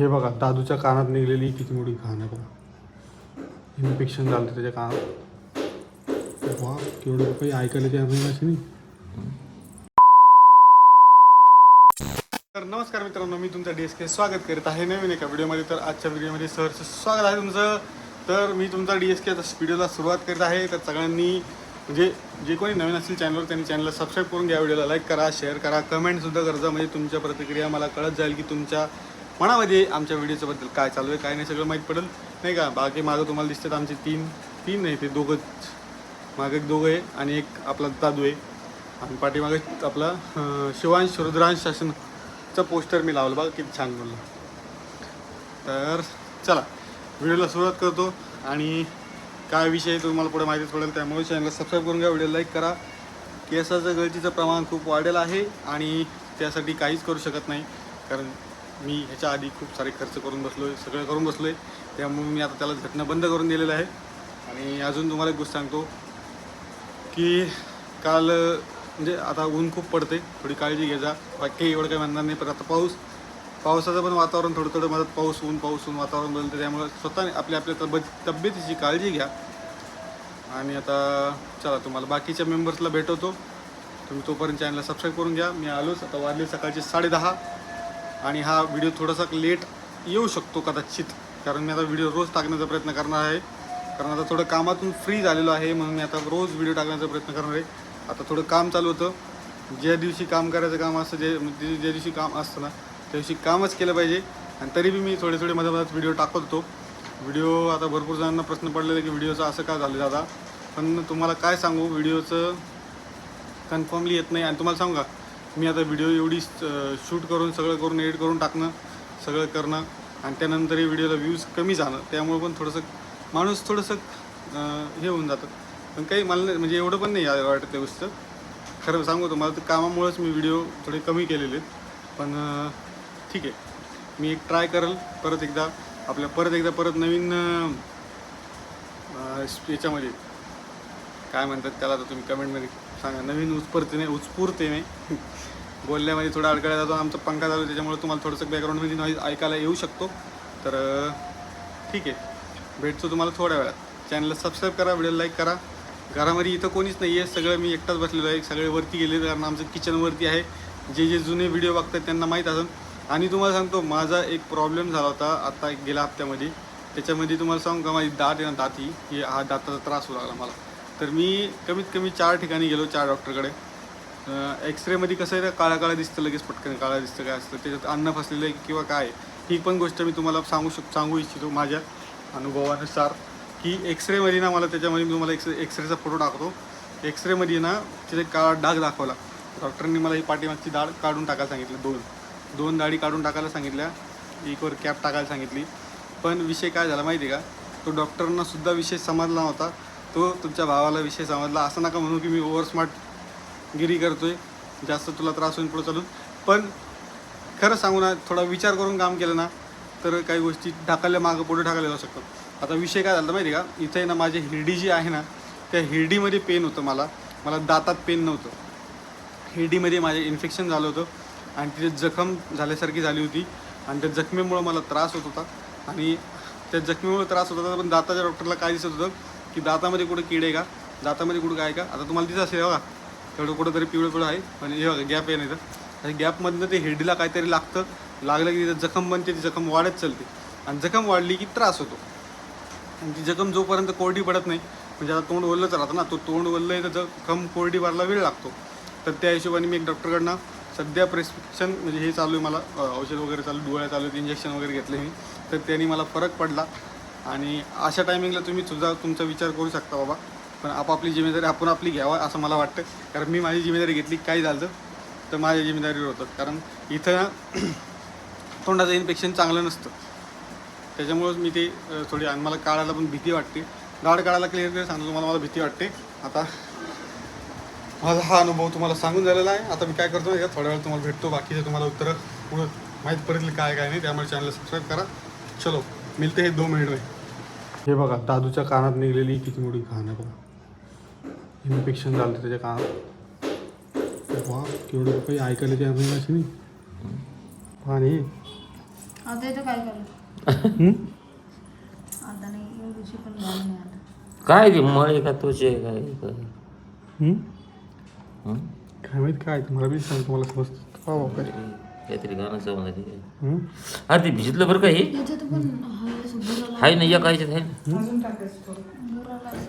हे बघा दादूच्या कानात निघलेली किती मोठी घाण आहे बघा. इन्फेक्शन झालं त्याच्या कानात. वा केवढं काही ऐकायला ते आम्ही नाही. तर नमस्कार मित्रांनो, मी तुमचं DSK स्वागत करत आहे नवीन एका व्हिडिओमध्ये. तर आजच्या व्हिडिओमध्ये सहर्ष स्वागत आहे तुमचं. तर मी तुमचा DSK व्हिडिओला सुरुवात करत आहे. तर सगळ्यांनी म्हणजे जे कोणी नवीन असतील चॅनलवर त्यांनी चॅनलला सबस्क्राईब करून घ्या, व्हिडिओला लाईक करा, शेअर करा, कमेंटसुद्धा करजा. म्हणजे तुमच्या प्रतिक्रिया मला कळत जाईल की तुमच्या मनामध्ये आमच्या व्हिडिओच्याबद्दल काय चालू आहे काय नाही सगळं माहीत पडेल नाही का. बाकी मागं तुम्हाला दिसतात आमचे तीन नाही ते दोघंच, मागं एक दोघं आहे आणि एक आपला दादू आहे आणि पाठीमागे आपला शिवांश रुद्रांश शासनचं पोस्टर मी लावलं बघा किती छान बोललं. तर चला व्हिडिओला सुरुवात करतो आणि काय विषय तुम्हाला पुढे माहितीच पडेल. त्यामुळे चॅनलला सबस्क्राईब करून घ्या, व्हिडिओ लाईक करा. केसाचं गळतीचं प्रमाण खूप वाढेल आहे आणि त्यासाठी काहीच करू शकत नाही, कारण मी ह्याच्या आधी खूप सारे खर्च करून बसलो आहे, सगळं करून बसलो आहे. त्यामुळे मी आता त्याला झटणं बंद करून दिलेलं आहे. आणि अजून तुम्हाला एक गोष्ट सांगतो की काल म्हणजे आता ऊन खूप पडते, थोडी काळजी घ्या जा. बाकी एवढं काही म्हणणार नाही. पण आता पावसाचं पण वातावरण थोडं मदत पाऊस ऊन वातावरण बदलतं. त्यामुळे स्वतः आपल्या तब्येतीची काळजी घ्या. आणि आता चला तुम्हाला बाकीच्या मेंबर्सला भेटवतो. तुम्ही तोपर्यंत चॅनलला सबस्क्राईब करून घ्या. मी आलोच. आता वाजले सकाळचे 10:30 आणि हा व्हिडिओ थोडासा लेट येऊ शकतो कदाचित, कारण मी आता व्हिडिओ रोज टाकण्याचा प्रयत्न करणार आहे. कारण आता थोडं कामातून फ्री झालेलो आहे, म्हणून मी आता रोज व्हिडिओ टाकण्याचा प्रयत्न करणार आहे. आता थोडं काम चालू होतं. ज्या दिवशी काम करायचं काम असतं, ज्या दिवशी काम असतं ना त्या दिवशी कामच केलं पाहिजे. आणि तरी बी मी थोडे मधात व्हिडिओ टाकत होतो. व्हिडिओ आता भरपूर जणांना प्रश्न पडलेला की व्हिडिओचं असं का झालं दादा. पण तुम्हाला काय सांगू, व्हिडिओचं कन्फर्मली येत नाही. आणि तुम्हाला सांगू का, मी आता व्हिडिओ एवढी शूट करून सगळं करून एडिट करून टाकणं सगळं करणं आणि त्यानंतरही व्हिडिओला व्ह्यूज कमी जाणं, त्यामुळे पण थोडंसं माणूस हे होऊन जातं. पण काही मला नाही म्हणजे एवढं पण नाही वाटत त्या गोष्ट. खरं सांगू तुम्हाला तर कामामुळेच मी व्हिडिओ थोडे कमी केलेले आहेत. पण ठीक आहे, मी एक ट्राय करेल परत एकदा नवीन याच्यामध्ये काय म्हणतात त्याला, तर तुम्ही कमेंटमध्ये सांगा. नवीन उत्स्फूर्तीने बोलण्यामध्ये थोडा अडकळा जातो. आमचा पंखा चालू त्याच्यामुळे तुम्हाला थोडंसं बॅकग्राऊंडमध्ये नॉईज ऐकायला येऊ शकतो. तर ठीक आहे, भेटतो तुम्हाला थोड्या वेळात. चॅनलला सबस्क्राईब करा, व्हिडिओ लाईक करा. घरामध्ये इथं कोणीच नाही आहे, सगळं मी एकटाच बसलेलो आहे. सगळे वरती गेले कारण आमचं किचनवरती आहे. जे जुने व्हिडिओ बघतात त्यांना माहीत असेल. आणि तुम्हाला सांगतो माझा एक प्रॉब्लेम झाला होता आता गेल्या हप्त्यामध्ये. त्याच्यामध्ये तुम्हाला सांगू का, माझी दात आहे ना, हा दाताचा त्रास होऊ लागला मला. तर मी कमीत कमी 4 ठिकाणी गेलो, 4 डॉक्टरकडे. एक्सरेमध्ये कसं आहे, काळा दिसतं लगेच, पटकन काळा दिसतं काय असतं त्याच्यात, अन्न फसलेलं आहे किंवा काय. ही पण गोष्ट मी तुम्हाला सांगू इच्छितो माझ्या अनुभवानुसार की एक्सरेमध्ये ना मला त्याच्यामध्ये मी तुम्हाला एक्सरेचा फोटो टाकतो. एक्सरेमध्ये ना तिथे काळा डाग दाखवला. डॉक्टरांनी मला ही पाठीमागची दाढ काढून टाकायला सांगितलं, दोन दाढी काढून टाकायला सांगितल्या, एकवर कॅप टाकायला सांगितली. पण विषय काय झाला माहिती आहे का, तो डॉक्टरांना सुद्धा विषय समजला नव्हता. तो तुमच्या भावाला विषय समजला. असं नका म्हणू की मी ओव्हर स्मार्ट गिरी करतोय, जास्त तुला त्रास होईल पुढे चालून. पण खरं सांगू ना, थोडा विचार करून काम केलं ना तर काही गोष्टी मागं पुढे ढकलल्या जाऊ शकतात. आता विषय काय झाला माहिती आहे का, इथे ना माझी हिरडी जी आहे ना, त्या हिरडीमध्ये पेन होतं. मला दातात पेन नव्हतं. हिरडीमध्ये माझे इन्फेक्शन झालं होतं आणि तिथे जखम झाल्यासारखी झाली होती. आणि त्या जखमेमुळं मला त्रास होत होता. आणि त्या जखमेमुळे त्रास होत होता. पण दाताच्या डॉक्टरला काय दिसत होतं की दातामध्ये कुठं कीड आहे का, दातामध्ये कुठं काय का. आता तुम्हाला दिसत असेल बघा, तेवढं कुठं तरी पिवळं आहे. पण हे बघा गॅप आहे नाही तर गॅपमधनं ते हिरडीला काहीतरी लागलं की तिथं जखम बनते. ती जखम वाढत चालते आणि जखम वाढली की त्रास होतो. आणि ती जखम जोपर्यंत कोरडी पडत नाही, म्हणजे आता तोंड वल्लंच राहतं ना, तो तोंड वल्लं आहे तर जखम कोरडी पडायला वेळ लागतो. तर त्या हिशोबाने मी एक डॉक्टरकडनं सध्या प्रिस्क्रिप्शन म्हणजे हे चालू आहे, मला औषध वगैरे चालू, डोळ्या चालू आहेत, इंजेक्शन वगैरे घेतले मी. तर त्यांनी मला फरक पडला. आणि अशा टायमिंगला तुम्ही तुमचा विचार करू शकता बाबा. पण आपापली जिम्मेदारी आपण आपली घ्यावा असं मला वाटतं. कारण मी माझी जिम्मेदारी घेतली, काही झालं तर माझ्या जिम्मेदारीवर होतं. कारण इथं तोंडाचं इन्फेक्शन चांगलं नसतं. त्याच्यामुळंच मी ते थोडी, आणि मला काढायला पण भीती वाटते. दाढ काढायला क्लिअर सांगतो तुम्हाला, मला भीती वाटते. आता माझा हा अनुभव तुम्हाला सांगून झालेला आहे. आता मी काय करतो या थोड्या वेळ तुम्हाला भेटतो. बाकीचे तुम्हाला उत्तरं पुढं माहीत पडेल काय नाही. त्यामुळे चॅनलला सबस्क्राईब करा. चलो मिळते हे 2 मिनिट में. हे बघा दादूच्या कानात निघलेली किती मोठी घाण आहे बघा. इन्फेक्शन झालं त्याच्या कानात. वा केवढं काही ऐकायला ते आम्ही नाही. आणि आता इथं काय करायचं? आता नाही एवढीशी पण झालं नाही आता. काय ते मळे का तुझे काय काय काय माहित काय तुम्हाला बी सांग तुम्हाला समजतं काय काहीतरी गाणं समजा हा ते भिजलं बरं का हे याच्यात पण हाय असं बुरा हाय ना या कायच्यात आहे ना अजून टाकायचं थोडं. बुरा लागला.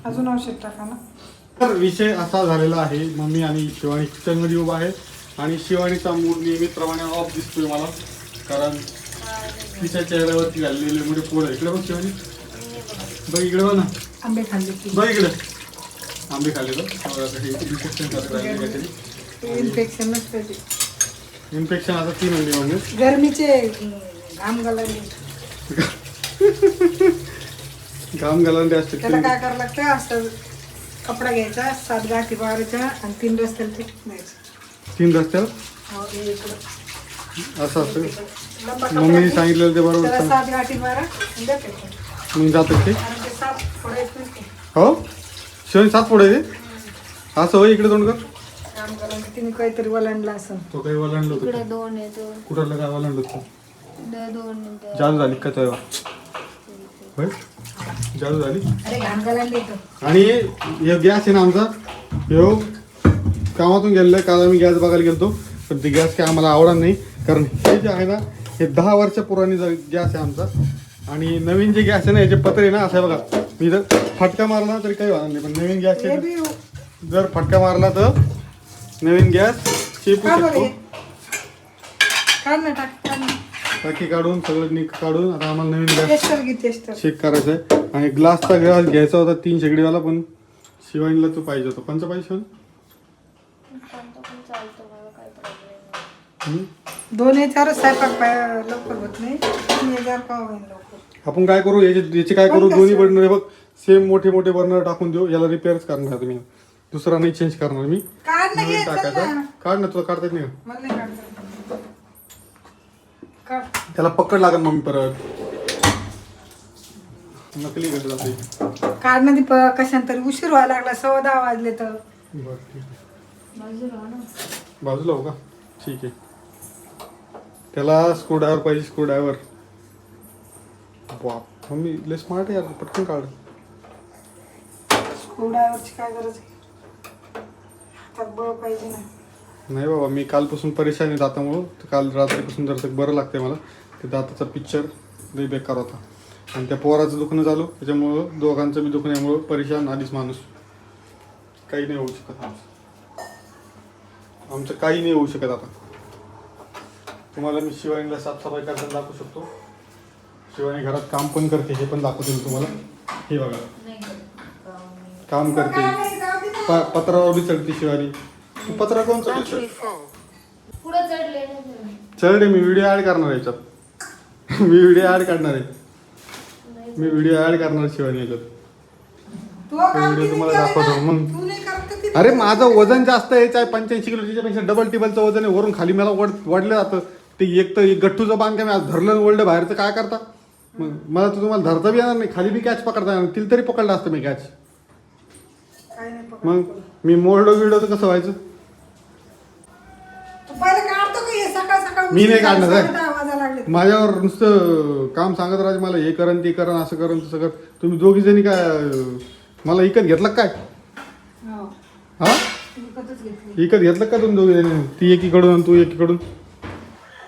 अजून औषध टाका ना. तर विषय असा झालेला आहे मम्मी आणि शिवानी किचनमध्ये उभा आहे आणि शिवानीचा मूड नेहमीप्रमाणे ऑफ दिसतोय मला कारण तिच्या चेहऱ्यावरती घाललेले मोठे पोळ आहे. इकडे बघ शिवानी बघ इकडे बघ ना आंबे खाल्ले की बघ इकडे आंबे खाल्ले तर इन्फेक्शन नसतं ते. इन्फेक्शन आता 3 अंडे मम्मी गरमीचे घाम गलांडे. घाम घालून असते त्याला काय करावं लागतं असं कपडा घ्यायचा 7 गाठी बाराच्या आणि 3 रस्त्याला टिकवायचं. 3 रस्त्याला हो, हे इकडं. असं असतं लंबा कपडा मम्मीने घे. सांगितलेलं ते बरोबर त्याला सांग. 7 गाठी मारा आणि द्या फेकून. मग जातात ते आणि ते 7 फोडायचं नसते. हो शिवानी 7 फोडायचे असं होय इकडे तोंड कर घाम गलांडे तिने काहीतरी वलांडला असं. तो काही वलांडलो होतो इकडे 2 येतो. कुठला काय वलांडलो होतो 2 येतो. जादू झाली का तेव्हा होय जादू झाली अरे घाम गलांडे इथं. आणि हे गॅस आहे ना आमचा ह्यो कामातून गेलेला आहे. काल आम्ही गॅस बघायला गेलतो पण ते गॅस काय आम्हाला आवडणार नाही कारण हे जे आहे ना हे 10 वर्ष पुराणी गॅस आहे आमचा आणि नवीन जे गॅस आहे ना याचे पत्रे ना असं आहे बघा मी जर फटका मारला तरी काही होणार नाही पण नवीन गॅस हे बी जर फटका मारला तर नवीन गॅस चेपू का शकतो बरे काढ ना टाक काढ ना. टाकी काढून सगळं नीट काढून आता आम्हाला नवीन गॅस टेस्टर घे टेस्टर. चेक करायचं आहे आणि ग्लासचा ग्लास घ्यायचा होता 3 शेगडीवाला पण शिवानीला तो पाहिजे होता कोणचा पाहिजे शिवानी कोणतं पण चालतं मला काही प्रॉब्लेम नाही. 2 याच्यावर स्वयंपाक लवकर होत नाही. 3 याच्यावर का होईल लवकर. आपण काय करू याचे काय करू दोन्ही बर्नर बघ सेम मोठे मोठे बर्नर टाकून देऊ याला रिपेअरच करणार आहे तुम्ही दुसरा नाही चेंज करणार मी काढ ना नवीन घे चल टाकायचा ना. काढ ना तुला काढता येत नाही का? मला नाही काढता. काढ. त्याला पकड लागेल मग परत नकली घडलं जाते काढ ना ती कशांतरी उशीर व्हायला लागला 10:15 वाजले तर. बरं ठीक आहे बाजूला हो ना. बाजूला हो का ठीक आहे त्याला स्क्रूड्रायव्हर पाहिजे स्क्रूड्रायव्हर बाप मम्मी लय स्मार्ट आहे यार पटकन काढ स्क्रूड्रायव्हरची काय गरज आहे. हातात बळ पाहिजे ना. नाही बाबा मी कालपासून परेशान आहे दातामुळं तर काल रात्रीपासून जर बरं लागतंय मला ते दाताचा पिक्चर लई बेकार होता आणि त्या पोराचं दुखणं चालू त्याच्यामुळं दोघांचं बी दुखण्यामुळं परेशान आधीच माणूस काही नाही होऊ शकत आमचं काही नाही होऊ शकत आता तुम्हाला मी शिवानीला साफसफाई करताना दाखवू शकतो शिवानी घरात काम पण करते हे पण दाखवते मी तुम्हाला हे बघा नाही करत. काम करते पत्रावर बी चढते शिवानी पत्रा कोण चढते पुढं चढले नाही. चढ मी व्हिडिओ ऍड करणार आहे याच्यात मी व्हिडिओ ऍड करणार आहे मी व्हिडिओ ऍड करणार शिवानी याच्यात तू काम व्हिडिओ किती तुम्हाला केलं दाखवतो ना? मग तू नाही करत तर ती अरे माझं वजन जास्त आहे 85 किलो त्याच्यापेक्षा डबल टिबलचं वजन आहे वरून खाली मला वाढलं जातं ते एक तर गट्टूचं बांधकाम आहे आज धरलं ओल्ड बाहेरचं काय करता मग मला तर तुम्हाला धरता बी येणार नाही खाली बी कॅच पकडता येणार तिला तरी पकडलं असतं मी कॅच काय नाही पकड. मग मी मोरडो गिडो तर कसं व्हायचं तू पहिले काढतो का हे सकाळ सकाळ मी नाही काढणार, आहे. 10 वाजायला लागले. माझ्यावर नुसतं काम सांगत राहायचं मला हे करण ते करण असं करण तसं कर तुम्ही दोघी जणी काय मला इकत घेतलं का काय हो. हा तू विकतच घेतली. इकत घेतलं का तुम्ही दोघी जणी ती एकीकडून आणि तू एकीकडून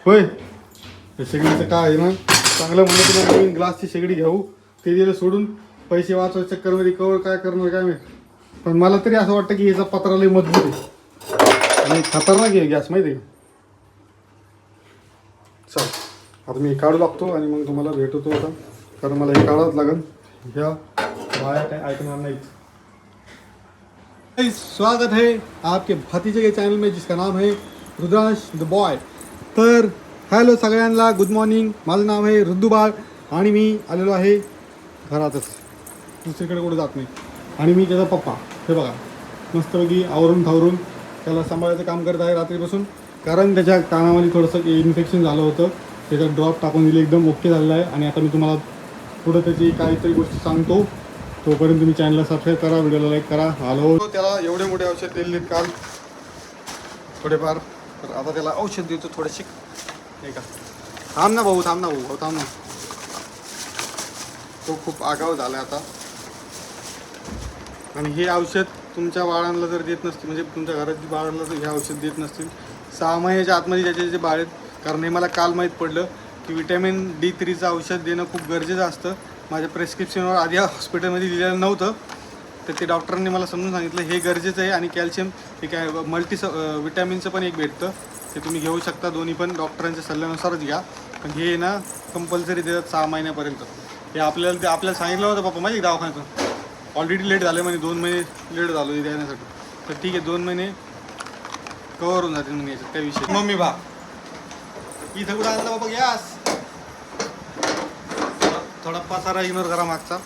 होय त्या शेगडीचं काय आहे ना चांगलं म्हणलं तुला नवीन ग्लासची शेगडी घेऊ ते दिलं सोडून पैसे वाचवायच्या चक्करमध्ये कवर काय करणार काय माहिती पण मला तरी असं वाटतं की याचा पत्रा लई मजबूत आहे आणि खतरनाक आहे गॅस माहिती आहे चल आता मी काढू लागतो आणि मग तुम्हाला भेटवतो आता कारण मला हे काढावंच लागेल ह्या बाया काय ऐकणार नाहीत स्वागत है आपके भतीजे के चैनल में जिसका नाम है रुद्रांश द बॉय तर हॅलो सगळ्यांना गुड मॉर्निंग माझं नाव आहे रुद्दूबाळ आणि मी आलेलो आहे घरातच दुसरीकडे कुठं जात नाही आणि मी त्याचा पप्पा हे बघा मस्तपैकी आवरून थावरून त्याला सांभाळायचं काम करत आहे रात्रीपासून कारण त्याच्या कानामध्ये थोडंसं इन्फेक्शन झालं होतं त्याचा ड्रॉप टाकून दिले एकदम ओके झालेला आहे आणि आता मी तुम्हाला पुढं त्याची काहीतरी गोष्टी सांगतो तोपर्यंत तुम्ही चॅनलला सबस्क्राईब करा व्हिडिओला लाईक करा हॅलो त्याला एवढे मोठे औषध दिले काल थोडेफार तर आता त्याला औषध देतो थोडेसे हे का थांब ना भाऊ, थांब ना भाऊ, थांब ना. तो खूप आगाऊ झाला आता. आणि हे औषध तुमच्या बाळांना जर देत नसतील, म्हणजे तुमच्या घरातील बाळांना जर हे औषध देत नसतील 6 महिन्याच्या आतमध्ये ज्याचे जे बाळ आहेत, कारण हे मला काल माहीत पडलं की विटॅमिन D3चं औषध देणं खूप गरजेचं असतं. माझ्या प्रेस्क्रिप्शनवर आधी हॉस्पिटलमध्ये दिलेलं नव्हतं, तर ते डॉक्टरांनी मला समजून सांगितलं हे गरजेचं आहे. आणि कॅल्शियम हे काय विटॅमिनचं पण एक भेटतं, ते तुम्ही घेऊ शकता. दोन्ही पण डॉक्टरांच्या सल्ल्यानुसारच घ्या. पण हे ना कंपल्सरी देतात 6 महिन्यापर्यंत. हे आपल्याला सांगितलं होतं पप्पा माहिती दवाखान्यातून. ऑलरेडी लेट झाले म्हणजे 2 महिने लेट झालो हे देण्यासाठी. तर ठीक आहे 2 महिने कवर होऊन जातील म्हणजे याच्यात काही विषय. मम्मी बा इथं कुठं आणला बाबा गॅस. थोडा पसारा इग्नोर करा मागचा.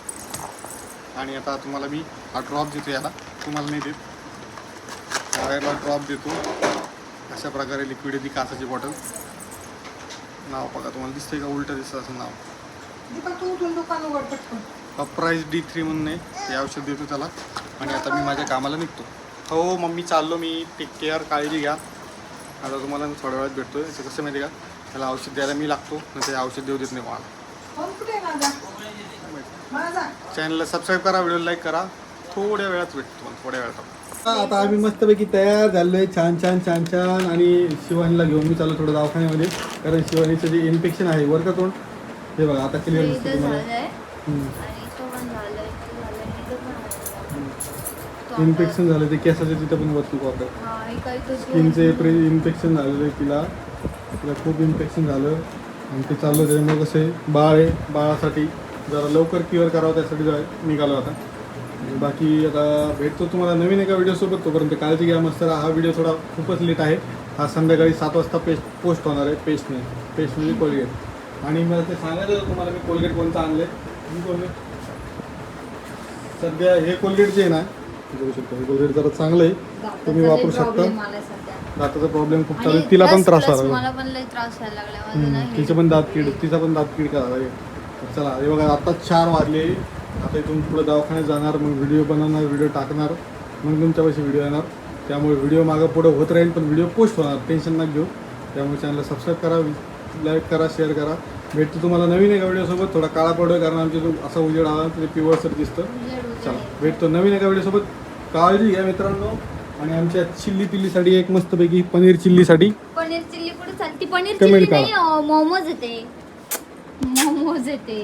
आणि आता तुम्हाला मी हा ड्रॉप देतो, याला तुम्हाला नाही देत, याला ड्रॉप देतो. अशा प्रकारे लिक्विड आहे ती काचाची बॉटल. नाव बघा तुम्हाला दिसतंय का, उलटं दिसतं असं नाव. दीपक तू उठून दुकान उघड पटकन. अपराईज D3 म्हणून आहे ते औषध देतो त्याला. आणि आता मी माझ्या कामाला निघतो. हो मम्मी चाललो मी. टेक केअर, काळजी घ्या. आता तुम्हाला मी थोड्या वेळात भेटतो. याचं कसं माहिती आहे का, त्याला औषध द्यायला मी लागतो ना, ते औषध देऊ देत नाही मला. फोन कुठे आहे माझा? माझा चॅनलला सबस्क्राईब करा, व्हिडिओ लाईक करा. थोड्या वेळात भेटतो तुम्हाला, थोड्या वेळात. आता आम्ही मस्तपैकी तयार झालो आहे, छान छान छान छान. आणि शिवानीला घेऊन मी चालू थोडं दवाखान्यामध्ये, कारण शिवानीचं जे इन्फेक्शन आहे वर का तोंड, हे बघा आता क्लिअर दिसतं तुम्हाला. इन्फेक्शन झालं ते केसाचे तिथं पण वरती वापर. स्किनचे इन्फेक्शन झालेलं आहे तिला खूप इन्फेक्शन झालं. आणि ते चाललं त्याच्यामुळे कसं आहे, बाळ आहे, बाळासाठी जरा लवकर क्युअर करावं त्यासाठी निघालो आता. बाकी आता भेटतो तुम्हाला नवीन एका व्हिडिओसोबत. तोपर्यंत काळजी घ्या मस्त. हा व्हिडिओ थोडा खूपच लेट आहे. हा संध्याकाळी 7 वाजता पोस्ट होणार आहे. पेस्ट म्हणजे कोलगेट. आणि मला ते सांगायचं तुम्हाला मी कोलगेट कोणतं आणलं आहे. मी कोलगेट सध्या हे कोलगेट जे आहे ना, बघू शकता हे कोलगेट जरा चांगलं आहे, तुम्ही वापरू शकता. दाताचा प्रॉब्लेम खूप चालू आहे. तिला पण त्रास व्हायला लागला. तिचं पण दात कीड करायला. चला हे बघा आता 4 वाजले. आता इथून पुढे दवाखान्यात जाणार, मग व्हिडिओ बनवणार, व्हिडिओ टाकणार, मग तुमच्यापाशी व्हिडिओ येणार. त्यामुळे व्हिडिओ मागं पुढं होत राहील, पण व्हिडिओ पोस्ट होणार, टेन्शन नका घेऊ. त्यामुळे चॅनलला सबस्क्राईब करा, लाईक करा, शेअर करा. भेटतो तुम्हाला नवीन एका व्हिडिओसोबत. थोडा काळा पडतोय कारण आमच्या जो असा उजेड आला ते पिवळसर दिसतं. चला भेटतो नवीन एका व्हिडिओसोबत. काळजी घ्या मित्रांनो. आणि आमच्या चिल्ली पिल्लीसाठी एक मस्तपैकी पनीर चिल्लीसाठी पनीर चिल्ली कुठे चालती? पनीर Comment चिल्ली करा. नाही, मोमोज येते.